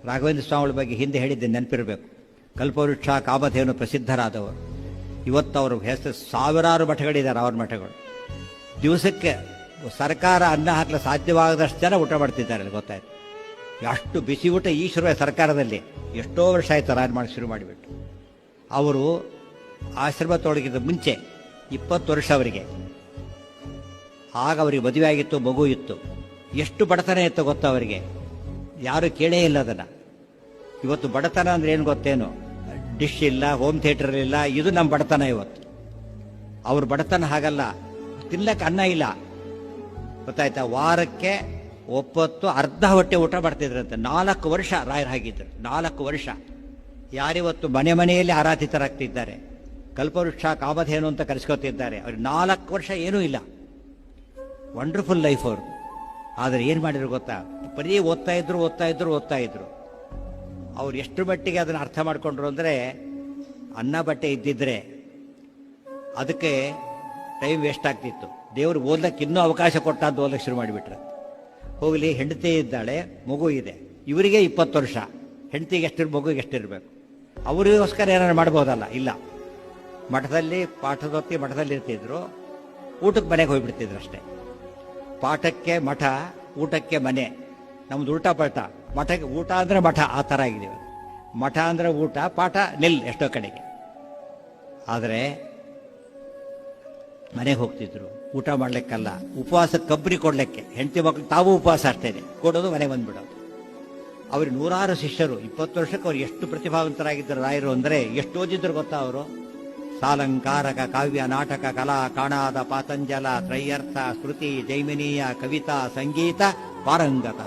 ರಾಘವೇಂದ್ರ ಸ್ವಾಮಿಗಳ ಬಗ್ಗೆ ಹಿಂದೆ ಹೇಳಿದ್ದೆ, ನೆನಪಿರಬೇಕು. ಕಲ್ಪವೃಕ್ಷ ಕಾಮಧೇನು ಪ್ರಸಿದ್ಧರಾದವರು. ಇವತ್ತು ಅವ್ರ ಹೆಸರು ಸಾವಿರಾರು ಮಠಗಳಿದ್ದಾರೆ. ಅವ್ರ ಮಠಗಳು ದಿವಸಕ್ಕೆ ಸರ್ಕಾರ ಅನ್ನ ಹಾಕಲು ಸಾಧ್ಯವಾಗದಷ್ಟು ಜನ ಊಟ ಮಾಡ್ತಿದ್ದಾರೆ, ಗೊತ್ತಾಯ್ತು. ಅಷ್ಟು ಬಿಸಿ ಊಟ ಈ ಶುರುವೆ ಸರ್ಕಾರದಲ್ಲಿ ಎಷ್ಟೋ ವರ್ಷ ಆಯ್ತು ರಾಯ್ ಮಾಡಿ ಶುರು ಮಾಡಿಬಿಟ್ಟು. ಅವರು ಆಶ್ರಮ ತೊಡಗಿದ ಮುಂಚೆ 20 ವರ್ಷ ಅವರಿಗೆ. ಆಗ ಅವರಿಗೆ ಮದುವೆ ಆಗಿತ್ತು, ಮಗು ಇತ್ತು. ಎಷ್ಟು ಬಡತನ ಇತ್ತು ಗೊತ್ತಾ ಅವರಿಗೆ, ಯಾರು ಕೇಳೇ ಇಲ್ಲ ಅದನ್ನು. ಇವತ್ತು ಬಡತನ ಅಂದ್ರೆ ಏನು ಗೊತ್ತೇನು, ಡಿಶ್ ಇಲ್ಲ, ಹೋಮ್ ಥಿಯೇಟರ್ ಇಲ್ಲ, ಇದು ನಮ್ಮ ಬಡತನ ಇವತ್ತು. ಅವ್ರ ಬಡತನ ಹಾಗಲ್ಲ, ತಿನ್ನಕ್ಕೆ ಅನ್ನ ಇಲ್ಲ, ಗೊತ್ತಾಯ್ತಾ. ವಾರಕ್ಕೆ ಒಪ್ಪತ್ತು ಅರ್ಧ ಹೊಟ್ಟೆ ಊಟ ಮಾಡ್ತಿದ್ರಂತೆ. 4 ವರ್ಷ ರಾಯರು ಹಾಗಿದ್ರು, 4 ವರ್ಷ. ಯಾರಿವತ್ತು ಮನೆ ಮನೆಯಲ್ಲಿ ಆರಾಧಿತರಾಗ್ತಿದ್ದಾರೆ, ಕಲ್ಪವೃಕ್ಷ ಕಾಮಧೇನು ಅಂತ ಕರೆಸ್ಕೊತಿದ್ದಾರೆ. ಅವ್ರಿಗೆ 4 ವರ್ಷ ಏನೂ ಇಲ್ಲ, ವಂಡರ್ಫುಲ್ ಲೈಫ್ ಅವರು. ಆದರೆ ಏನು ಮಾಡಿದ್ರು ಗೊತ್ತಾ, ಬರೀ ಓದ್ತಾ ಇದ್ರು. ಅವ್ರು ಎಷ್ಟು ಮಟ್ಟಿಗೆ ಅದನ್ನು ಅರ್ಥ ಮಾಡ್ಕೊಂಡ್ರು ಅಂದರೆ, ಅನ್ನ ಬಟ್ಟೆ ಇದ್ದಿದ್ರೆ ಅದಕ್ಕೆ ಟೈಮ್ ವೇಸ್ಟ್ ಆಗ್ತಿತ್ತು. ದೇವರು ಓದ್ಲಕ್ಕೆ ಇನ್ನೂ ಅವಕಾಶ ಕೊಟ್ಟ ಅಂತ ಓದ್ಲಕ್ಕೆ ಶುರು ಮಾಡಿಬಿಟ್ರೆ. ಹೋಗಲಿ, ಹೆಂಡತಿ ಇದ್ದಾಳೆ, ಮಗು ಇದೆ. ಇವರಿಗೆ 20 ವರ್ಷ, ಹೆಂಡತಿಗೆ ಮಗುಗೆ ಎಷ್ಟಿರಬೇಕು. ಅವರಿಗೋಸ್ಕರ ಏನಾರು ಮಾಡ್ಬೋದಲ್ಲ, ಇಲ್ಲ. ಮಠದಲ್ಲಿ ಪಾಠದೊತ್ತಿ ಮಠದಲ್ಲಿ ಇರ್ತಿದ್ರು, ಊಟಕ್ಕೆ ಮನೆಗೆ ಹೋಗ್ಬಿಡ್ತಿದ್ರು ಅಷ್ಟೇ. ಪಾಠಕ್ಕೆ ಮಠ, ಊಟಕ್ಕೆ ಮನೆ. ನಮ್ದು ಉಲ್ಟಾ ಪಲ್ಟ. ಮಠಕ್ಕೆ ಊಟ ಅಂದರೆ ಮಠ, ಆ ಥರ ಆಗಿದ್ದೀವಿ. ಮಠ ಅಂದರೆ ಊಟ, ಪಾಠ ನಿಲ್ ಎಷ್ಟೋ ಕಡೆಗೆ. ಆದರೆ ಮನೆಗೆ ಹೋಗ್ತಿದ್ರು, ಊಟ ಮಾಡ್ಲಿಕ್ಕಲ್ಲ, ಉಪವಾಸ ಕಬ್ಬರಿ ಕೊಡ್ಲಿಕ್ಕೆ. ಹೆಂಡತಿ ಮಕ್ಕಳು ತಾವು ಉಪವಾಸ ಅಷ್ಟೇನೆ, ಕೊಡೋದು ಮನೆಗೆ ಬಂದ್ಬಿಡೋದು. ಅವ್ರಿಗೆ 100 ಶಿಷ್ಯರು. 20 ವರ್ಷಕ್ಕೆ ಅವ್ರು ಎಷ್ಟು ಪ್ರತಿಭಾವಂತರಾಗಿದ್ದರು ರಾಯರು ಅಂದರೆ, ಎಷ್ಟು ಓದಿದ್ರು ಗೊತ್ತಾ ಅವರು. ಸಾಲಂಕಾರಕ, ಕಾವ್ಯ, ನಾಟಕ, ಕಲಾ, ಕಾಣಾದ, ಪಾತಂಜಲ, ತ್ರಯ್ಯರ್ಥ, ಶ್ರುತಿ, ಜೈಮಿನೀಯ, ಕವಿತಾ, ಸಂಗೀತ ಪಾರಂಗತ.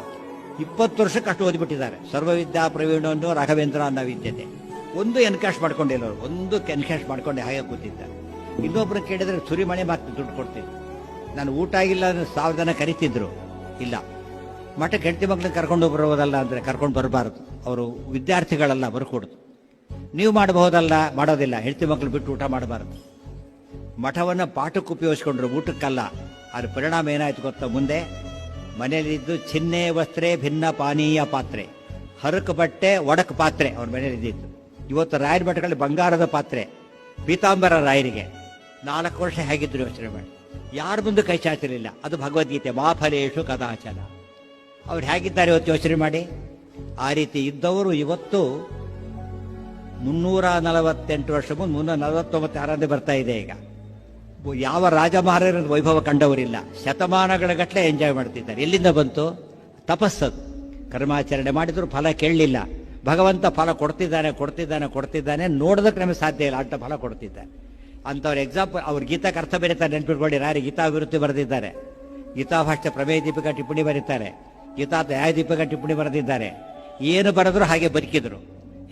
20 ವರ್ಷಕ್ಕೆ ಅಷ್ಟು ಓದಿಬಿಟ್ಟಿದ್ದಾರೆ. ಸರ್ವವಿದ್ಯಾ ಪ್ರವೀಣವನ್ನು ರಾಘವೇಂದ್ರ ಅನ್ನೋ ವಿದ್ಯತೆ. ಒಂದು ಎನ್ಕ್ಯಾಶ್ ಮಾಡ್ಕೊಂಡಿಲ್ಲ ಅವರು, ಒಂದು ಎನ್ಕ್ಯಾಶ್ ಮಾಡ್ಕೊಂಡೆ ಹಾಗೆ ಕೂತಿದ್ದಾರೆ. ಇನ್ನೊಬ್ರು ಕೇಳಿದ್ರೆ ಸುರಿಮಣೆ ಮಾತು ದುಡ್ಡು ಕೊಡ್ತಿದ್ರು. ನಾನು ಊಟ ಆಗಿಲ್ಲ ಅಂದ್ರೆ 1000 ಜನ ಕರಿತಿದ್ರು. ಇಲ್ಲ, ಮಠಕ್ಕೆ ಹೆಂಡತಿ ಮಕ್ಕಳನ್ನ ಕರ್ಕೊಂಡು ಬರೋದಲ್ಲ ಅಂದರೆ ಕರ್ಕೊಂಡು ಬರಬಾರದು. ಅವರು ವಿದ್ಯಾರ್ಥಿಗಳೆಲ್ಲ ಬರ್ಕೊಡ್ತು. ನೀವು ಮಾಡಬಹುದಲ್ಲ, ಮಾಡೋದಿಲ್ಲ. ಹೆಂಡತಿ ಮಕ್ಕಳು ಬಿಟ್ಟು ಊಟ ಮಾಡಬಾರದು. ಮಠವನ್ನು ಪಾಠಕ್ಕೆ ಉಪಯೋಗಿಸ್ಕೊಂಡ್ರು, ಊಟಕ್ಕಲ್ಲ. ಅದ್ರ ಪರಿಣಾಮ ಏನಾಯ್ತು ಗೊತ್ತಾ, ಮುಂದೆ ಮನೆಯಲ್ಲಿದ್ದು ಚಿನ್ನೆ ವಸ್ತ್ರೆ ಭಿನ್ನ ಪಾನೀಯ ಪಾತ್ರೆ, ಹರಕು ಬಟ್ಟೆ ಒಡಕ್ ಪಾತ್ರೆ ಅವ್ರ ಮನೆಯಲ್ಲಿದ್ದಿತ್ತು. ಇವತ್ತು ರಾಯರ ಮಠಗಳಲ್ಲಿ ಬಂಗಾರದ ಪಾತ್ರೆ, ಪೀತಾಂಬರ ರಾಯರಿಗೆ 4 ವರ್ಷ ಹೇಗಿದ್ರು ಯೋಚನೆ ಮಾಡಿ. ಯಾರ ಮುಂದೆ ಕೈ ಚಾಚಲಿಲ್ಲ. ಅದು ಭಗವದ್ಗೀತೆ, ಮಾಫಲೇಶು ಕದಾಚನ. ಅವ್ರು ಹೇಗಿದ್ದಾರೆ ಇವತ್ತು ಯೋಚನೆ ಮಾಡಿ. ಆ ರೀತಿ ಇದ್ದವರು ಇವತ್ತು 348 ವರ್ಷ ಮುಂದೆ 349 ಆರಾಧನೆ ಬರ್ತಾ ಇದೆ. ಈಗ ಯಾವ ರಾಜ ಮಹಾರಾಜರ ವೈಭವ ಕಂಡವರಿಲ್ಲ. ಶತಮಾನಗಳ ಗಟ್ಟಲೆ ಎಂಜಾಯ್ ಮಾಡ್ತಿದ್ದಾರೆ. ಎಲ್ಲಿಂದ ಬಂತು? ತಪಸ್ಸದು. ಕರ್ಮಾಚರಣೆ ಮಾಡಿದ್ರು ಫಲ ಕೇಳಲಿಲ್ಲ. ಭಗವಂತ ಫಲ ಕೊಡ್ತಿದ್ದಾನೆ. ನೋಡೋದಕ್ಕೆ ನಮಗೆ ಸಾಧ್ಯ ಇಲ್ಲ, ಅಂತ ಫಲ ಕೊಡ್ತಿದ್ದಾನೆ. ಅಂಥವ್ರ ಎಕ್ಸಾಂಪಲ್. ಅವ್ರು ಗೀತಾಕ್ಕೆ ಅರ್ಥ ಬರೀತಾರೆ, ನೆನ್ಪಿಟ್ಕೊಳ್ಳಿ. ರಾಯರು ಗೀತಾ ವಿವೃತ್ತಿ ಬರೆದಿದ್ದಾರೆ, ಗೀತಾ ಭಾಷ್ಯ ಪ್ರಮೇಯ ದೀಪಿಕಾ ಟಿಪ್ಪಣಿ ಬರೀತಾರೆ, ಗೀತಾ ನ್ಯಾಯ ದೀಪಿಕಾ ಟಿಪ್ಪಣಿ ಬರೆದಿದ್ದಾರೆ. ಏನು ಬರೆದ್ರು ಹಾಗೆ ಬದುಕಿದ್ರು,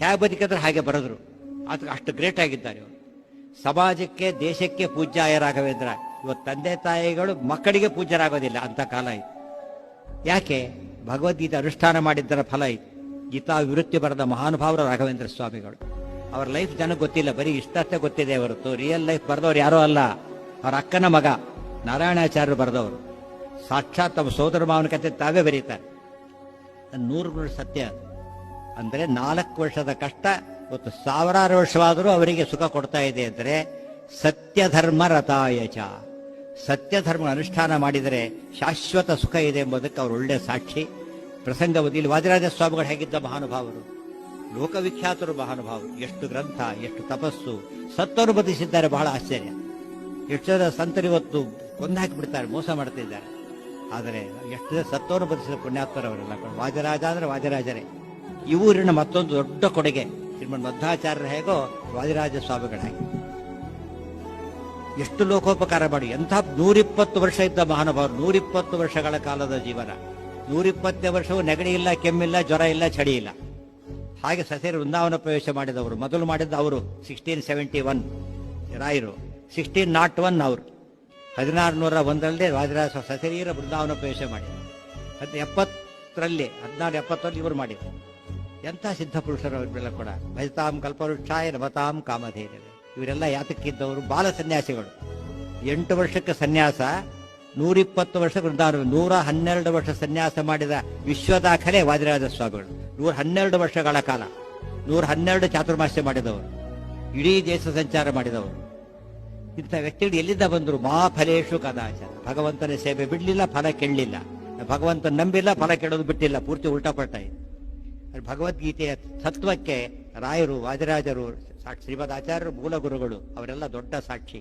ಹೇಗೆ ಬದುಕಿದ್ರು ಹಾಗೆ ಬರೆದ್ರು. ಅದಕ್ಕೆ ಅಷ್ಟು ಗ್ರೇಟ್ ಆಗಿದ್ದಾರೆ ಅವರು. ಸಮಾಜಕ್ಕೆ, ದೇಶಕ್ಕೆ ಪೂಜ್ಯಾಯ ರಾಘವೇಂದ್ರ. ಇವತ್ತು ತಂದೆ ತಾಯಿಗಳು ಮಕ್ಕಳಿಗೆ ಪೂಜ್ಯರಾಗೋದಿಲ್ಲ ಅಂತ ಕಾಲ ಇದು. ಯಾಕೆ? ಭಗವದ್ಗೀತೆ ಅನುಷ್ಠಾನ ಮಾಡಿದ್ದರ ಫಲ ಇದು. ಗೀತಾ ವಿವೃತ್ತಿ ಬರೆದ ಮಹಾನುಭಾವರು ರಾಘವೇಂದ್ರ ಸ್ವಾಮಿಗಳು. ಅವರ ಲೈಫ್ ಜನಕ್ಕೆ ಗೊತ್ತಿಲ್ಲ, ಬರೀ ಇಷ್ಟಷ್ಟೇ ಗೊತ್ತಿದೆ ಹೊರತು ರಿಯಲ್ ಲೈಫ್ ಬರೆದವ್ರು ಯಾರೋ ಅಲ್ಲ. ಅವರ ಅಕ್ಕನ ಮಗ ನಾರಾಯಣಾಚಾರ್ಯರು ಬರೆದವರು. ಸಾಕ್ಷಾತ್ ತಮ್ಮ ಸೋದರ ಮಾವನ ಕತೆ ತಾವೇ ಬರೀತಾರೆ. 100 ಸತ್ಯ. ಅಂದರೆ 4 ವರ್ಷದ ಕಷ್ಟ ಇವತ್ತು 1000 ವರ್ಷವಾದರೂ ಅವರಿಗೆ ಸುಖ ಕೊಡ್ತಾ ಇದೆ. ಅಂದರೆ ಸತ್ಯಧರ್ಮ ರಥಾಯಚ. ಸತ್ಯಧರ್ಮ ಅನುಷ್ಠಾನ ಮಾಡಿದರೆ ಶಾಶ್ವತ ಸುಖ ಇದೆ ಎಂಬುದಕ್ಕೆ ಅವರು ಒಳ್ಳೆಯ ಸಾಕ್ಷಿ. ಪ್ರಸಂಗ ಇಲ್ಲಿ ವಾದಿರಾಜ ಸ್ವಾಮಿಗಳು ಹೇಗಿದ್ದ ಮಹಾನುಭಾವರು, ಲೋಕವಿಖ್ಯಾತರು ಮಹಾನುಭಾವರು. ಎಷ್ಟು ಗ್ರಂಥ, ಎಷ್ಟು ತಪಸ್ಸು, ಸತ್ತವರು ಬದುಕಿಸಿದ್ದಾರೆ. ಬಹಳ ಆಶ್ಚರ್ಯ. ಎಷ್ಟು ಜನ ಸಂತರು ಇವತ್ತು ಕೊಂದು ಹಾಕಿಬಿಡ್ತಾರೆ, ಮೋಸ ಮಾಡ್ತಿದ್ದಾರೆ. ಆದರೆ ಎಷ್ಟು ಜನ ಸತ್ತವರು ಬದುಕಿಸಿದ ಪುಣ್ಯಾತ್ಮರವರೆಲ್ಲ. ವಾದಿರಾಜ ಅಂದ್ರೆ ವಾದಿರಾಜರೇ. ಇವರಿನ ಮತ್ತೊಂದು ದೊಡ್ಡ ಕೊಡುಗೆ ಶ್ರೀಮನ್ ಮಧ್ವಾಚಾರ್ಯರು ಹೇಗೋ ವಾದಿರಾಜ ಸ್ವಾಮಿಗಳ ಹಾಗೆ ಎಷ್ಟು ಲೋಕೋಪಕಾರ ಮಾಡಿ. ಎಂಥ 120 ವರ್ಷ ಇದ್ದ ಮಹಾನುಭಾವರು. 120 ವರ್ಷಗಳ ಕಾಲದ ಜೀವನ. 120 ವರ್ಷವೂ ನೆಗಡಿ ಇಲ್ಲ, ಕೆಮ್ಮಿಲ್ಲ, ಜ್ವರ ಇಲ್ಲ, ಚಳಿ ಇಲ್ಲ. ಹಾಗೆ ಸಸೇರಿ ವೃಂದಾವನ ಪ್ರವೇಶ ಮಾಡಿದವರು. ಮೊದಲು ಮಾಡಿದ್ದ ಅವರು 1671 ರಾಯರು, 1601 ಅವರು 1601 ವಾದಿರಾಜ ಸಸರೀರ ವೃಂದಾವನ ಪ್ರವೇಶ ಮಾಡಿದರು. 70ರಲ್ಲಿ 1470 ಇವರು ಮಾಡಿದರು. ಎಂಥ ಸಿದ್ಧ ಪುರುಷರು ಅವರೆಲ್ಲ ಕೂಡ. ಭಜತಾಂ ಕಲ್ಪವೃಕ್ಷಾಯ ನಮತಾಂ ಕಾಮಧೇನವೇ. ಇವರೆಲ್ಲ ಯಾತಕ್ಕಿದ್ದವರು? ಬಾಲ ಸನ್ಯಾಸಿಗಳು. 8 ವರ್ಷಕ್ಕೆ ಸನ್ಯಾಸ, 120 ವರ್ಷ ವೃಂದಾವನ, 112 ವರ್ಷ ಸನ್ಯಾಸ ಮಾಡಿದ ವಿಶ್ವ ದಾಖಲೆ ವಾದಿರಾಜ ಸ್ವಾಮಿಗಳು. 112 ವರ್ಷಗಳ ಕಾಲ 112 ಚಾತುರ್ಮಾಸ್ಯ ಮಾಡಿದವರು, ಇಡೀ ದೇಶ ಸಂಚಾರ ಮಾಡಿದವರು. ಇಂಥ ವ್ಯಕ್ತಿಗಳು ಎಲ್ಲಿಂದ ಬಂದರು? ಮಾ ಫಲೇಶು ಕದಾಚನ. ಭಗವಂತನ ಸೇವೆ ಬಿಡಲಿಲ್ಲ, ಫಲ ಕೆಡಲಿಲ್ಲ. ಭಗವಂತನ ನಂಬಿಲ್ಲ, ಫಲ ಕೆಡೋದು ಬಿಟ್ಟಿಲ್ಲ. ಪೂರ್ತಿ ಉಲ್ಟಾಪಟ್ಟ ಇದೆ. ಭಗವದ್ಗೀತೆಯ ತತ್ವಕ್ಕೆ ರಾಯರು, ವಾದಿರಾಜರು, ಶ್ರೀಮದ್ ಆಚಾರ್ಯರು ಮೂಲ ಗುರುಗಳು, ಅವರೆಲ್ಲ ದೊಡ್ಡ ಸಾಕ್ಷಿ.